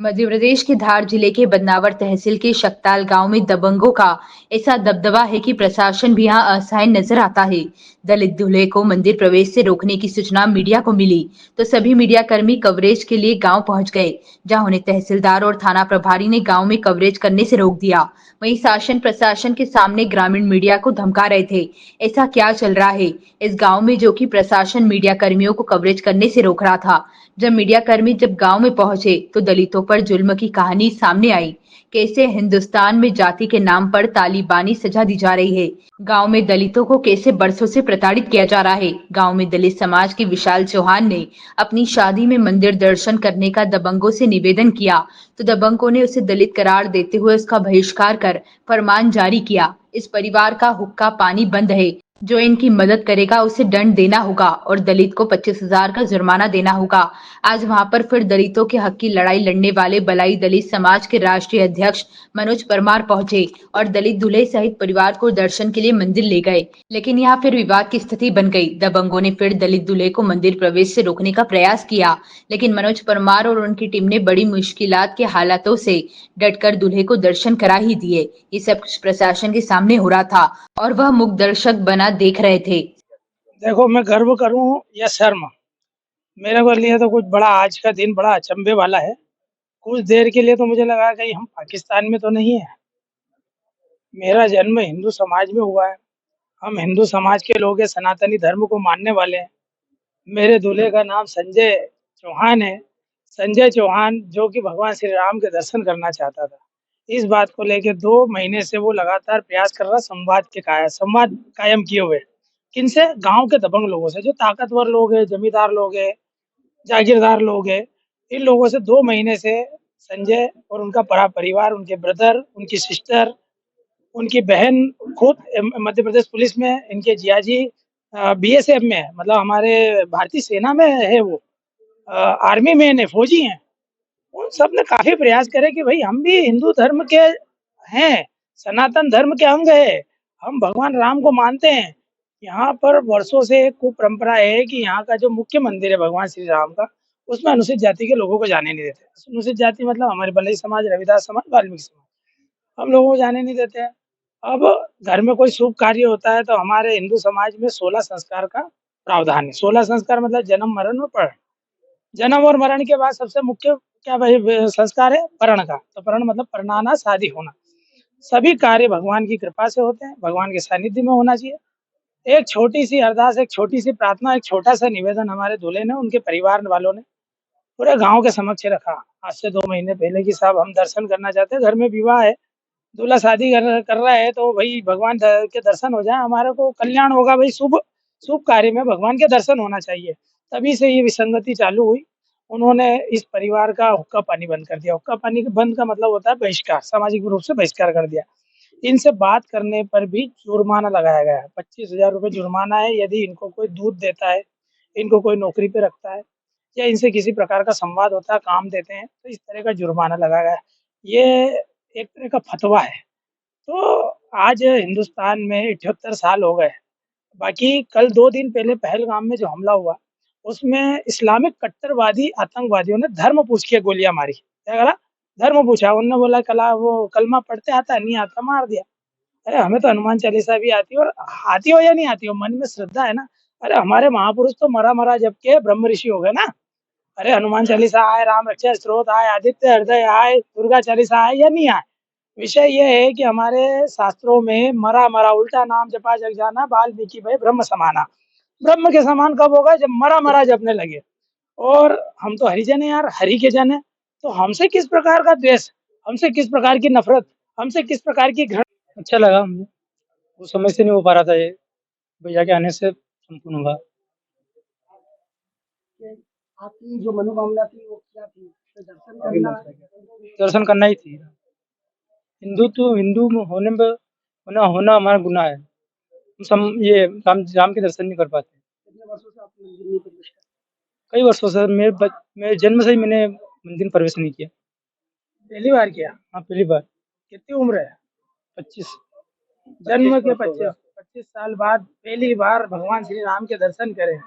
मध्य प्रदेश के धार जिले के बदनावर तहसील के शक्ताल गांव में दबंगों का ऐसा दबदबा है कि प्रशासन भी यहां असहाय नजर आता है। दलित दूल्हे को मंदिर प्रवेश से रोकने की सूचना मीडिया को मिली तो सभी मीडिया कर्मी कवरेज के लिए गांव पहुंच गए, जहां उन्हें तहसीलदार और थाना प्रभारी ने गांव में कवरेज करने से रोक दिया। वहीं शासन प्रशासन के सामने ग्रामीण मीडिया को धमका रहे थे। ऐसा क्या चल रहा है इस गाँव में, जो कि प्रशासन मीडिया कर्मियों को कवरेज करने से रोक रहा था। जब मीडिया कर्मी गांव में पहुंचे तो दलितों पर जुल्म की कहानी सामने आई। कैसे हिंदुस्तान में जाति के नाम पर तालिबानी सजा दी जा रही है। गांव में दलितों को कैसे बरसों से प्रताड़ित किया जा रहा है। गांव में दलित समाज के विशाल चौहान ने अपनी शादी में मंदिर दर्शन करने का दबंगों से निवेदन किया तो दबंगों ने उसे दलित करार देते हुए उसका बहिष्कार कर फरमान जारी किया। इस परिवार का हुक्का पानी बंद है। जो इनकी मदद करेगा उसे दंड देना होगा और दलित को 25,000 का जुर्माना देना होगा। आज वहां पर फिर दलितों के हक की लड़ाई लड़ने वाले बलाई दलित समाज के राष्ट्रीय अध्यक्ष मनोज परमार पहुंचे और दलित दूल्हे सहित परिवार को दर्शन के लिए मंदिर ले गए। लेकिन यहाँ फिर विवाद की स्थिति बन गई। दबंगों ने फिर दलित दूल्हे को मंदिर प्रवेश से रोकने का प्रयास किया, लेकिन मनोज परमार और उनकी टीम ने बड़ी मुश्किलात के हालातों से डटकर दूल्हे को दर्शन करा ही दिए। ये सब कुछ प्रशासन के सामने हो रहा था और वह मुख दर्शक बना देख रहे थे। देखो, मैं गर्व करूं या शर्म, मेरे को लिए तो कुछ बड़ा आज का दिन बड़ा अचंभे वाला है। कुछ देर के लिए तो मुझे लगा कहीं हम पाकिस्तान में तो नहीं है। मेरा जन्म हिंदू समाज में हुआ है। हम हिंदू समाज के लोग हैं, सनातनी धर्म को मानने वाले हैं। मेरे दूल्हे का नाम संजय चौहान है। संजय चौहान जो कि भगवान श्री राम के दर्शन करना चाहता था। इस बात को लेके 2 महीने से वो लगातार प्रयास कर रहा, संवाद कायम किए हुए। किनसे? गाँव के दबंग लोगों से, जो ताकतवर लोग हैं, जमींदार लोग हैं, जागीरदार लोग हैं। इन लोगों से 2 महीने से संजय और उनका पूरा परिवार, उनके ब्रदर, उनकी सिस्टर, उनकी बहन खुद मध्य प्रदेश पुलिस में, इनके जियाजी बीएसएफ में है, मतलब हमारे भारतीय सेना में है वो, आर्मी में है, फौजी हैं। उन सब ने काफ़ी प्रयास करे कि भई हम भी हिंदू धर्म के हैं, सनातन धर्म के अंग हैं, हम भगवान राम को मानते हैं। यहाँ पर वर्षों से एक कुपरंपरा है कि यहाँ का जो मुख्य मंदिर है भगवान श्री राम का, उसमें अनुसूचित जाति के लोगों को जाने नहीं देते। अनुसूचित जाति मतलब हमारे बलई समाज, रविदास समाज, वाल्मीकि समाज, हम लोगों को जाने नहीं देते हैं। अब घर में कोई शुभ कार्य होता है तो हमारे हिंदू समाज में 16 संस्कार का प्रावधान है। 16 संस्कार मतलब जन्म, मरण और परण। जन्म और मरण के बाद सबसे मुख्य क्या भाई संस्कार है? परण का। तो परण मतलब परणाना, शादी होना। सभी कार्य भगवान की कृपा से होते हैं, भगवान के सानिध्य में होना चाहिए। एक छोटी-सी अरदास, एक छोटी-सी प्रार्थना, एक छोटा-सा निवेदन हमारे दूल्हे ने, उनके परिवार वालों ने पूरे गाँव के समक्ष रखा। आज से 2 महीने पहले कि साहब हम दर्शन करना चाहते हैं, घर में विवाह है, दूल्हा शादी कर रहा है तो भई भगवान के दर्शन हो जाएँ, हमारे को कल्याण होगा, भई शुभ शुभ कार्य में भगवान के दर्शन होना चाहिए। तभी से ये विसंगति चालू हुई। उन्होंने इस परिवार का हुक्का पानी बंद कर दिया। हुक्का पानी बंद का मतलब होता है बहिष्कार, सामाजिक रूप से बहिष्कार कर दिया। इनसे बात करने पर भी जुर्माना लगाया गया है। 25,000 रुपए जुर्माना है यदि इनको कोई दूध देता है, इनको कोई नौकरी पे रखता है या इनसे किसी प्रकार का संवाद होता है, काम देते हैं, तो इस तरह का जुर्माना लगाया गया है। ये एक तरह का फतवा है। तो आज हिंदुस्तान में 78 साल हो गए। बाकी कल 2 दिन पहले पहलगाम में जो हमला हुआ, उसमें इस्लामिक कट्टरवादी आतंकवादियों ने धर्म पूछ के गोलियाँ मारी। क्या करा? धर्म पूछा, उन्होंने बोला कलमा पढ़ते आता है? नहीं आता, मार दिया। अरे हमें तो हनुमान चालीसा भी आती है, और आती हो या नहीं आती हो, मन में श्रद्धा है ना। अरे हमारे महापुरुष तो मरा जबकि ब्रह्म ऋषि हो गए ना। अरे हनुमान चालीसा आए, राम रक्षा स्तोत्र आए, आदित्य हृदय आए, दुर्गा चालीसा आए या नहीं आए। विषय ये है कि हमारे शास्त्रों में मरा उल्टा नाम जपा जग जाना, वाल्मीकि भई ब्रह्म समाना। ब्रह्म के समान कब होगा? जब मरा जपने लगे। और हम तो हरिजन हैं यार, हरि के जन हैं। तो हमसे किस प्रकार का द्वेष, हमसे किस प्रकार की नफ़रत, हमसे किस प्रकार की घृणा। अच्छा लगा मुझे, उस समय से नहीं हो पा रहा था ये, भैया के आने से संपूर्ण हुआ। आपकी जो मनोकामना थी वो क्या थी? तो दर्शन करना ही थी। हिंदू होने में होना होना हमारा गुनाह है। ये राम के दर्शन नहीं कर पाते। कितने वर्षों से आप मंदिर में प्रवेश कर? कई वर्षों से मेरे जन्म से ही मैंने मंदिर प्रवेश नहीं किया। पहली बार किया? हाँ, पहली बार। कितनी उम्र है? 25। जन्म के 25 साल बाद पहली बार भगवान श्री राम के दर्शन करे।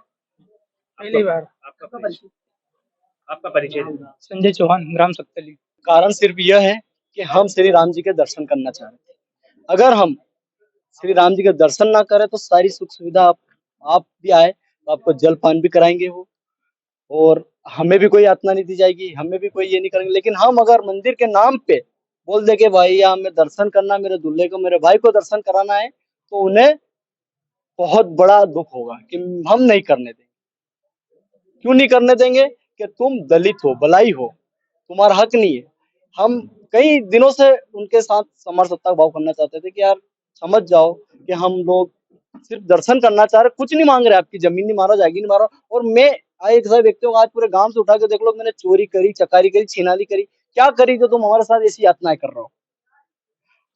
पहली बार। आपका परिचय? संजय चौहान, ग्राम सप्तली। कारण सिर्फ यह है कि हम श्री राम जी के दर्शन करना चाह रहे थे। अगर हम श्री राम जी के दर्शन ना करें तो सारी सुख सुविधा आप भी आए तो आपको जलपान भी कराएंगे वो, और हमें भी कोई यातना नहीं दी जाएगी, हमें भी कोई ये नहीं करेंगे। लेकिन हम अगर मंदिर के नाम पे बोल दे के भाई हमें दर्शन करना, मेरे दूल्हे को, मेरे भाई को दर्शन कराना है, तो उन्हें बहुत बड़ा दुख होगा कि हम नहीं करने देंगे। क्यों नहीं करने देंगे? कि तुम दलित हो, बलाई हो, तुम्हारा हक नहीं है। हम कई दिनों से उनके साथ समरसत्ता भाव करना चाहते थे कि यार समझ जाओ कि हम लोग सिर्फ दर्शन करना चाह रहे, कुछ नहीं मांग रहे, आपकी जमीन नहीं मारो, जागीर नहीं मारो। और मैं एक ऐसा व्यक्ति हूँ, आज पूरे गांव से उठा के देख लो, मैंने चोरी करी, चकारी करी, छीनाली करी, क्या करी जो तुम हमारे साथ ऐसी यातनाएं कर रहे हो?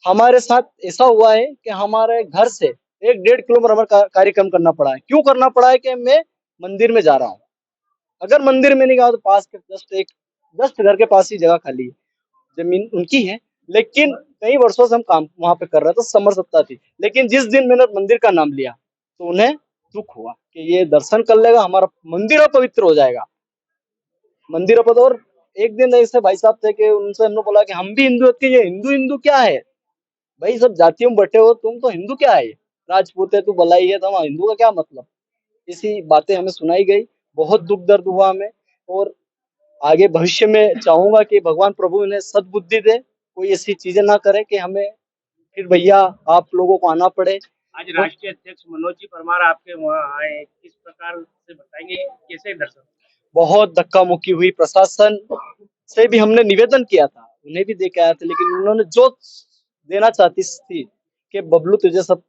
हमारे साथ ऐसा हुआ है कि हमारे घर से 1-1.5 किलोमीटर हमें कार्यक्रम करना पड़ा है। क्यों करना पड़ा है? कि मैं मंदिर में जा रहा हूँ। अगर मंदिर में नहीं गया तो पास के जस्ट घर के पास ही जगह खाली है, जमीन उनकी है, लेकिन कई वर्षों से हम काम वहां पे कर रहे थे, समरसत्ता थी। लेकिन जिस दिन मैंने मंदिर का नाम लिया तो उन्हें दुख हुआ कि ये दर्शन कर लेगा, हमारा मंदिर अपवित्र हो जाएगा, मंदिर अपवित्र। और एक दिन ऐसे भाई साहब थे कि उनसे हमने बोला कि हम भी हिंदू हैं, कि ये हिंदू हिंदू क्या है भाई, सब जातियों में बटे हो, तुम तो हिंदू क्या है, राजपूत है, तू बलाई है, तो हिंदू का क्या मतलब? इसी बातें हमें सुनाई गई, बहुत दुख दर्द हुआ हमें। और आगे भविष्य में चाहूंगा कि भगवान प्रभु इन्हें सद्बुद्धि दे, कोई ऐसी चीजें ना करे कि हमें फिर भैया आप लोगों को आना पड़े। आज राष्ट्रीय अध्यक्ष मनोज जी परमार आपके वहाँ आए, किस प्रकार से बताएंगे, कैसे दर्शन? बहुत धक्का मुक्की हुई, प्रशासन से भी हमने निवेदन किया था, उन्हें भी दे के आए थे, लेकिन उन्होंने जो देना चाहती थी कि बबलू तुझे सब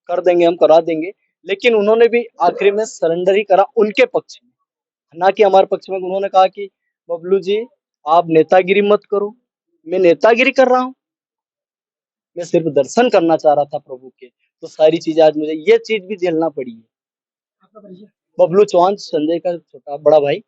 कर देंगे, हम करा देंगे, लेकिन उन्होंने भी आखिरी में सरेंडर ही करा उनके पक्ष में, ना कि हमारे पक्ष में। उन्होंने कहा कि बबलू जी आप नेतागिरी मत करो। मैं नेतागिरी कर रहा हूँ? मैं सिर्फ दर्शन करना चाह रहा था प्रभु के, तो सारी चीजें आज मुझे ये चीज भी झेलना पड़ी है। आपका परिचय? बबलू चौहान, संजय का छोटा बड़ा भाई।